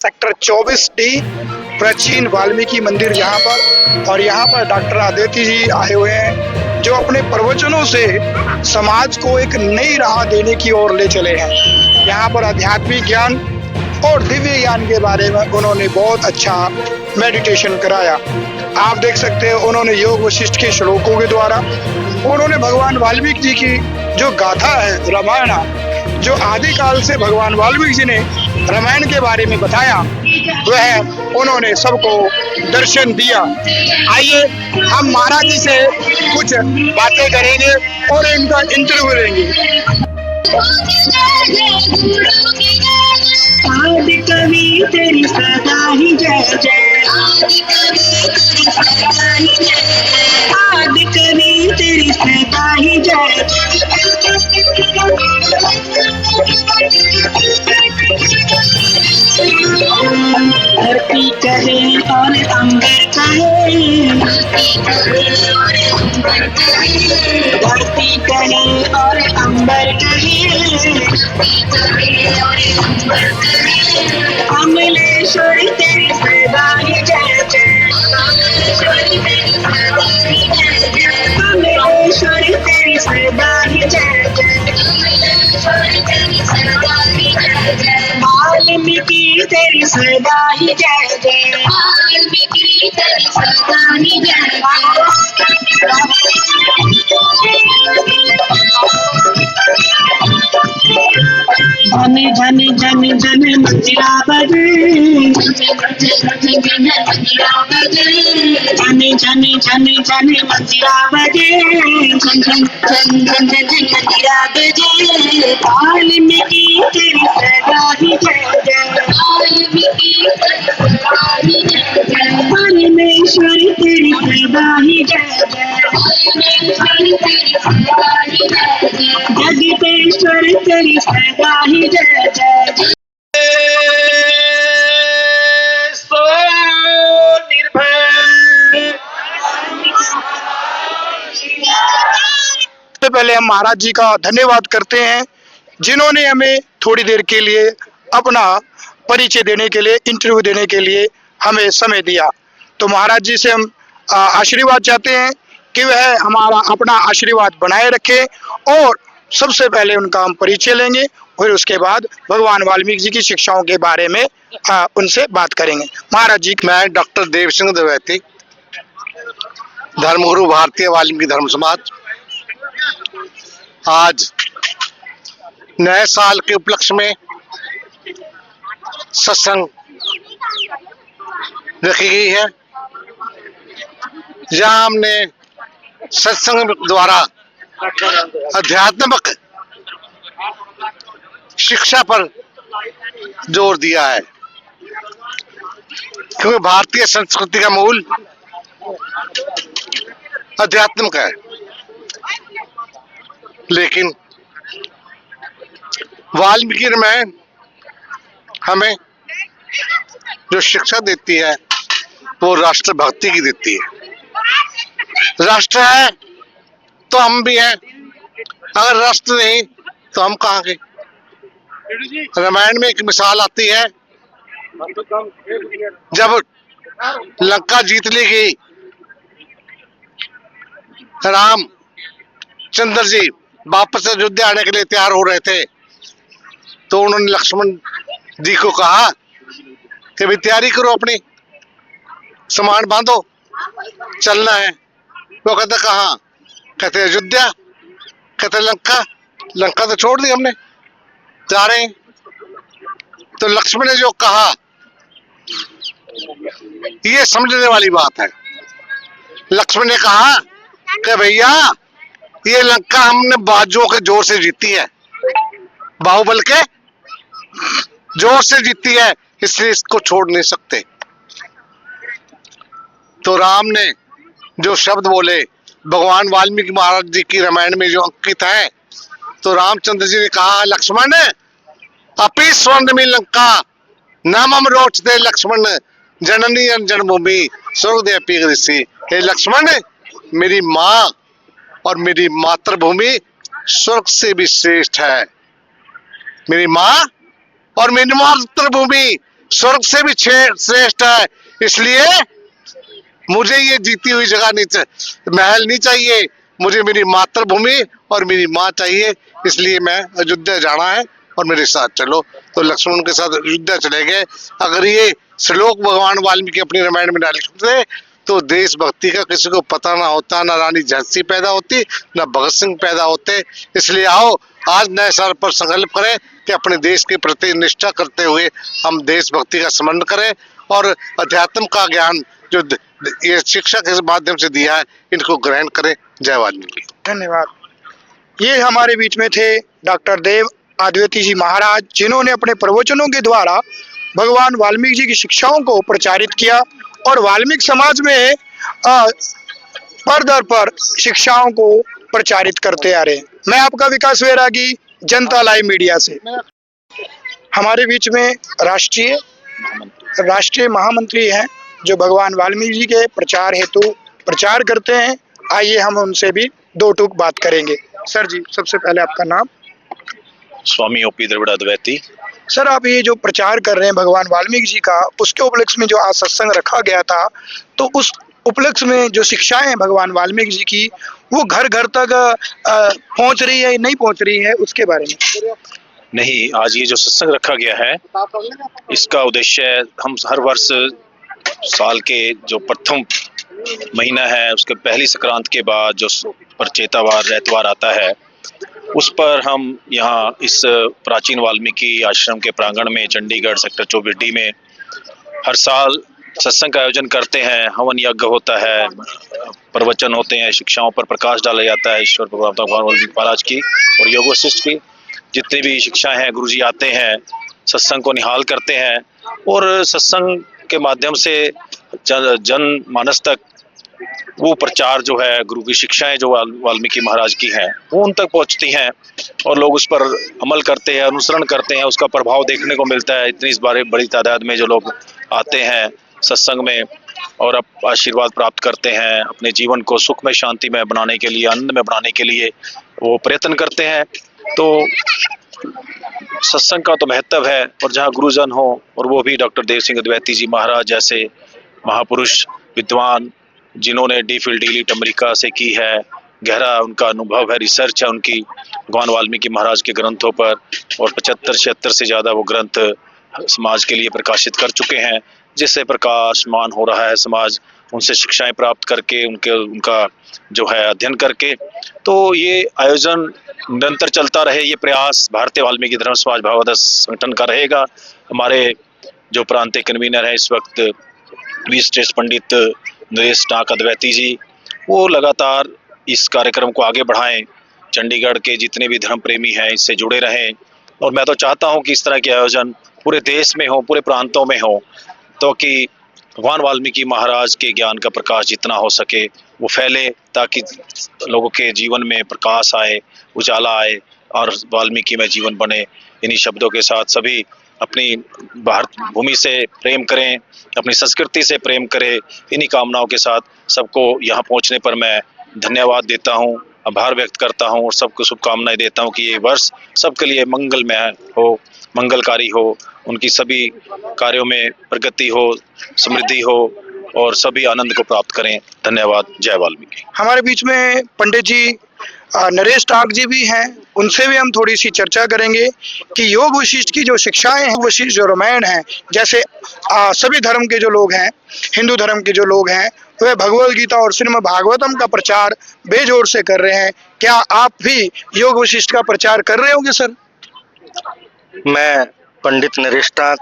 Sector 24D प्राचीन वाल्मीकि मंदिर यहाँ पर, और यहाँ पर डॉक्टर आदित्य जी आए हुए हैं जो अपने प्रवचनों से समाज को एक नई राह देने की ओर ले चले हैं। यहाँ पर आध्यात्मिक ज्ञान और दिव्य ज्ञान के बारे में उन्होंने बहुत अच्छा मेडिटेशन कराया। आप देख सकते हैं उन्होंने योग वशिष्ठ के श्लोकों के द्वारा उन्होंने भगवान वाल्मीकि जी की जो गाथा है रामायण, जो आदिकाल से भगवान वाल्मीकि जी ने रामायण के बारे में बताया, वह उन्होंने सबको दर्शन दिया। आइए हम महाराज जी से कुछ बातें करेंगे और इनका इंटरव्यू लेंगे। आदि कवि तेरी सदा ही जय जय, आदि कवि तेरी सदा ही जय। धरती कहे और अंबर कहे, धरती कहे और अंबर कहे, अमलेश्वरी तेरी सदा ही जय जय, अमलेश्वरी तेरी सदा ही जय जय, वाल्मीकि तेरी सदा ही जय जय, वाल्मीकि तेरी सदा ही जय जय। जन जन जन मंदिरा बजे, जन जन जन जन मंदिरा बजे, जन जन जन जन मंदिरा बजे, वाल्मीकि तेरी सदा ही जय जय, परमेश्वरी तेरी सदा ही जय जय, जगदीश्वर तेरी सदा ही जय जय। सबसे पहले हम महाराज जी का धन्यवाद करते हैं जिन्होंने हमें थोड़ी देर के लिए अपना परिचय देने के लिए, इंटरव्यू देने के लिए हमें समय दिया। तो महाराज जी से हम आशीर्वाद चाहते हैं कि वह हमारा अपना आशीर्वाद बनाए रखे, और सबसे पहले उनका हम परिचय लेंगे और उसके बाद भगवान वाल्मीकि जी की शिक्षाओं के बारे में उनसे बात करेंगे। महाराज जी। मैं डॉक्टर देव सिंह द्विवेदी, धर्मगुरु भारतीय वाल्मीकि धर्म समाज, आज नए साल के उपलक्ष्य में सत्संग रखी गई है, जहां हमने सत्संग द्वारा आध्यात्मिक शिक्षा पर जोर दिया है, क्योंकि भारतीय संस्कृति का मूल आध्यात्मिक है। लेकिन वाल्मीकि रामायण हमें जो शिक्षा देती है वो राष्ट्र भक्ति की देती है। राष्ट्र है तो हम भी हैं, अगर राष्ट्र नहीं तो हम कहाँ के। रामायण में एक मिसाल आती है, जब लंका जीत ली गई, राम चंद्र जी वापस अयोध्या आने के लिए तैयार हो रहे थे, तो उन्होंने लक्ष्मण जी को कहा कि भाई तैयारी करो, अपनी सामान बांधो, चलना है। वो कहते कहाँ? कहते अयोध्या। कहते लंका। लंका तो छोड़ दी हमने, जा रहे हैं। तो लक्ष्मण ने जो कहा ये समझने वाली बात है। लक्ष्मण ने कहा कि भैया ये लंका हमने बाजुओं के जोर से जीती है, बाहुबल के जोर से जीती है, इसलिए इसको छोड़ नहीं सकते। तो राम ने जो शब्द बोले भगवान वाल्मीकि महाराज जी की रामायण में जो अंकित है, तो रामचंद्र जी ने कहा लक्ष्मण अपि स्वर्णमयी लंका नामम रोचते लक्ष्मण जननी जन्मभूमि स्वर्गदेपी ऋषि। हे लक्ष्मण, मेरी माँ और मेरी मातृभूमि स्वर्ग से भी श्रेष्ठ है। मेरी माँ और मेरी मातृभूमि स्वर्ग से भी श्रेष्ठ है। इसलिए मुझे ये जीती हुई जगह नहीं चाहिए, महल नहीं चाहिए, मुझे मेरी मातृभूमि और मेरी माँ चाहिए। इसलिए मैं अयोध्या जाना है और मेरे साथ चलो। तो लक्ष्मण के साथ अयोध्या चले गए। अगर ये श्लोक भगवान वाल्मीकि अपनी रामायण में ना लिखते तो देशभक्ति का किसी को पता ना होता, ना रानी झांसी पैदा होती, ना भगत सिंह पैदा होते। इसलिए आओ आज नए साल पर संकल्प करें कि अपने देश के प्रति निष्ठा करते हुए हम देशभक्ति का स्मरण करें और अध्यात्म का ज्ञान जो ये शिक्षा के माध्यम से दिया है इनको ग्रहण करें। जय वाल्मीकि। धन्यवाद। ये हमारे बीच में थे डॉक्टर देव अद्वैती जी महाराज, जिन्होंने अपने प्रवचनों के द्वारा भगवान वाल्मीकि जी की शिक्षाओं को प्रचारित किया और वाल्मीकि समाज में पर दर पर शिक्षाओं को प्रचारित करते आ रहे हैं। मैं आपका विकास वैरागी, जनता लाइव मीडिया से। हमारे बीच में राष्ट्रीय महामंत्री हैं जो भगवान वाल्मीकि जी के प्रचार हेतु प्रचार करते हैं। आइए हम उनसे भी दो टूक बात करेंगे। सर जी, सबसे पहले आपका नाम? स्वामी ओपी द्रविड़ अद्वैती। सर, आप ये जो प्रचार कर रहे हैं भगवान वाल्मीकि जी का, उसके उपलक्ष्य में जो आज सत्संग रखा गया था, तो उस उपलक्ष्य में जो शिक्षाएं हैं भगवान वाल्मीकि जी की, वो घर घर तक पहुंच रही है, नहीं पहुंच रही है, उसके बारे में? नहीं, आज ये जो सत्संग रखा गया है, इसका उद्देश्य हम हर वर्ष साल के जो प्रथम महीना है उसके पहली संक्रांत के बाद जो प्रचेतावार रेतवार आता है, उस पर हम यहाँ इस प्राचीन वाल्मीकि आश्रम के प्रांगण में चंडीगढ़ सेक्टर 24D में हर साल सत्संग का आयोजन करते हैं। हवन यज्ञ होता है, प्रवचन होते हैं, शिक्षाओं पर प्रकाश डाला जाता है ईश्वर भगवान वाल्मीकि महाराज की और योग वशिष्ठ की जितनी भी शिक्षाएं हैं। गुरुजी आते हैं, सत्संग को निहाल करते हैं और सत्संग के माध्यम से जन मानस तक वो प्रचार जो है, गुरु की शिक्षाएं जो वाल्मीकि महाराज की हैं, वो उन तक पहुंचती हैं और लोग उस पर अमल करते हैं, अनुसरण करते हैं। उसका प्रभाव देखने को मिलता है। इतनी इस बारे बड़ी तादाद में जो लोग आते हैं सत्संग में और अब आशीर्वाद प्राप्त करते हैं, अपने जीवन को सुख में, शांति में बनाने के लिए, आनंद में बनाने के लिए वो प्रयत्न करते हैं। तो सत्संग का तो महत्व है और जहाँ गुरुजन हो, और वो भी डॉक्टर देव सिंह अद्वैती जी महाराज जैसे महापुरुष विद्वान जिन्होंने डी.फिल डी.लिट अमेरिका से की है, गहरा उनका अनुभव है, रिसर्च है उनकी भगवान वाल्मीकि महाराज के ग्रंथों पर और 75-76 से ज़्यादा वो ग्रंथ समाज के लिए प्रकाशित कर चुके हैं, जिससे प्रकाशमान हो रहा है समाज, उनसे शिक्षाएं प्राप्त करके, उनका जो है अध्ययन करके। तो ये आयोजन निरंतर चलता रहे, ये प्रयास भारतीय वाल्मीकि धर्म समाज भावादर्श संगठन का रहेगा। हमारे जो प्रांतीय कन्वीनर है इस वक्त श्रेष्ठ पंडित नरेश नाक अद्वैती जी, वो लगातार इस कार्यक्रम को आगे बढ़ाएं, चंडीगढ़ के जितने भी धर्म प्रेमी हैं इससे जुड़े रहें। और मैं तो चाहता हूं कि इस तरह के आयोजन पूरे देश में हो, पूरे प्रांतों में हो, तो कि भगवान वाल्मीकि महाराज के ज्ञान का प्रकाश जितना हो सके वो फैले, ताकि लोगों के जीवन में प्रकाश आए, उजाला आए और वाल्मीकि में जीवन बने। इन्हीं शब्दों के साथ सभी अपनी भारत भूमि से प्रेम करें, अपनी संस्कृति से प्रेम करें। इन्हीं कामनाओं के साथ सबको यहाँ पहुँचने पर मैं धन्यवाद देता हूँ, आभार व्यक्त करता हूँ और सबको शुभकामनाएं देता हूँ कि ये वर्ष सबके लिए मंगलमय हो, मंगलकारी हो, उनकी सभी कार्यों में प्रगति हो, समृद्धि हो और सभी आनंद को प्राप्त करें। धन्यवाद। जय वाल्मीकि। हमारे बीच में पंडित जी नरेश नाक जी भी हैं, उनसे भी हम थोड़ी सी चर्चा करेंगे कि योग वशिष्ठ की जो शिक्षाएं हैं, वशिष्ठ जो रामायण है, जैसे सभी धर्म के जो लोग हैं, हिंदू धर्म के जो लोग हैं, वह भगवद गीता और श्रीमद् भागवतम का प्रचार बेजोर से कर रहे हैं। क्या आप भी योग वशिष्ठ का प्रचार कर रहे होंगे सर? मैं पंडित नरेश नाक,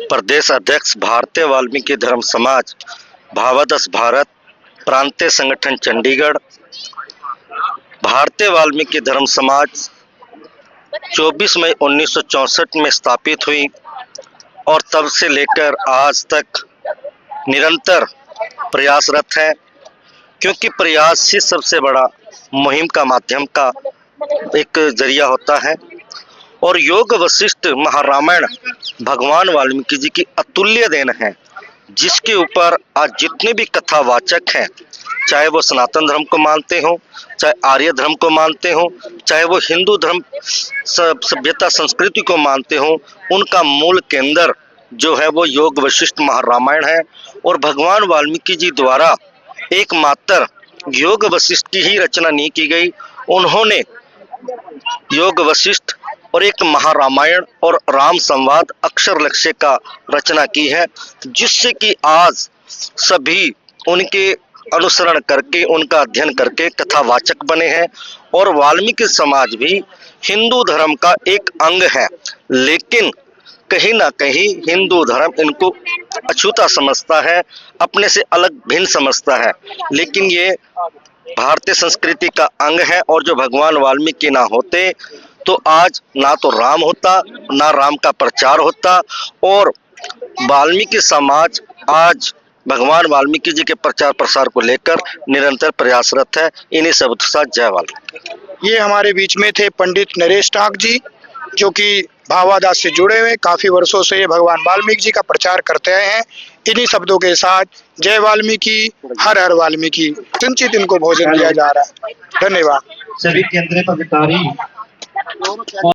प्रदेश अध्यक्ष भारतीय वाल्मीकि धर्म समाज भावादर्श भारत प्रांतीय संगठन चंडीगढ़। भारतीय वाल्मीकि धर्म समाज 24 मई 1964 में स्थापित हुई और तब से लेकर आज तक निरंतर प्रयासरत है, क्योंकि प्रयास ही सबसे बड़ा मुहिम का माध्यम का एक जरिया होता है। और योग वशिष्ठ महारामायण भगवान वाल्मीकि जी की अतुल्य देन है, जिसके ऊपर आज जितने भी कथावाचक हैं, चाहे वो सनातन धर्म को मानते हो, चाहे आर्य धर्म को मानते हो, चाहे वो हिंदू धर्म सभ्यता संस्कृति को मानते हो, उनका मूल केंद्र जो है वो योग वशिष्ठ महारामायण है और भगवान वाल्मीकि जी द्वारा एकमात्र योग वशिष्ठ की ही रचना नहीं की गई। उन्होंने योग वशिष्ठ और एक महारामायण और राम संवाद अक्षर लक्ष्य का रचना की है, जिससे कि आज सभी उनके अनुसरण करके, उनका अध्ययन करके कथावाचक बने हैं। और वाल्मीकि समाज भी हिंदू धर्म का एक अंग है, लेकिन कहीं ना कहीं हिंदू धर्म इनको अछूता समझता है, अपने से अलग भिन्न समझता है। लेकिन ये भारतीय संस्कृति का अंग है और जो भगवान वाल्मीकि ना होते तो आज ना तो राम होता, ना राम का प्रचार होता। और वाल्मीकि समाज आज भगवान वाल्मीकि जी के प्रचार प्रसार को लेकर निरंतर प्रयासरत है। इन्हीं सब के साथ जय वाल्मीकि। ये हमारे बीच में थे पंडित नरेश टाक जी, जो कि भावादास से जुड़े हुए काफी वर्षों से भगवान वाल्मीकि जी का प्रचार करते आए हैं। इन्हीं शब्दों के साथ जय वाल्मीकि, हर हर वाल्मीकि। किंचित इनको भोजन दिया जा रहा है। धन्यवाद। सभी केंद्रीय पदाधिकारी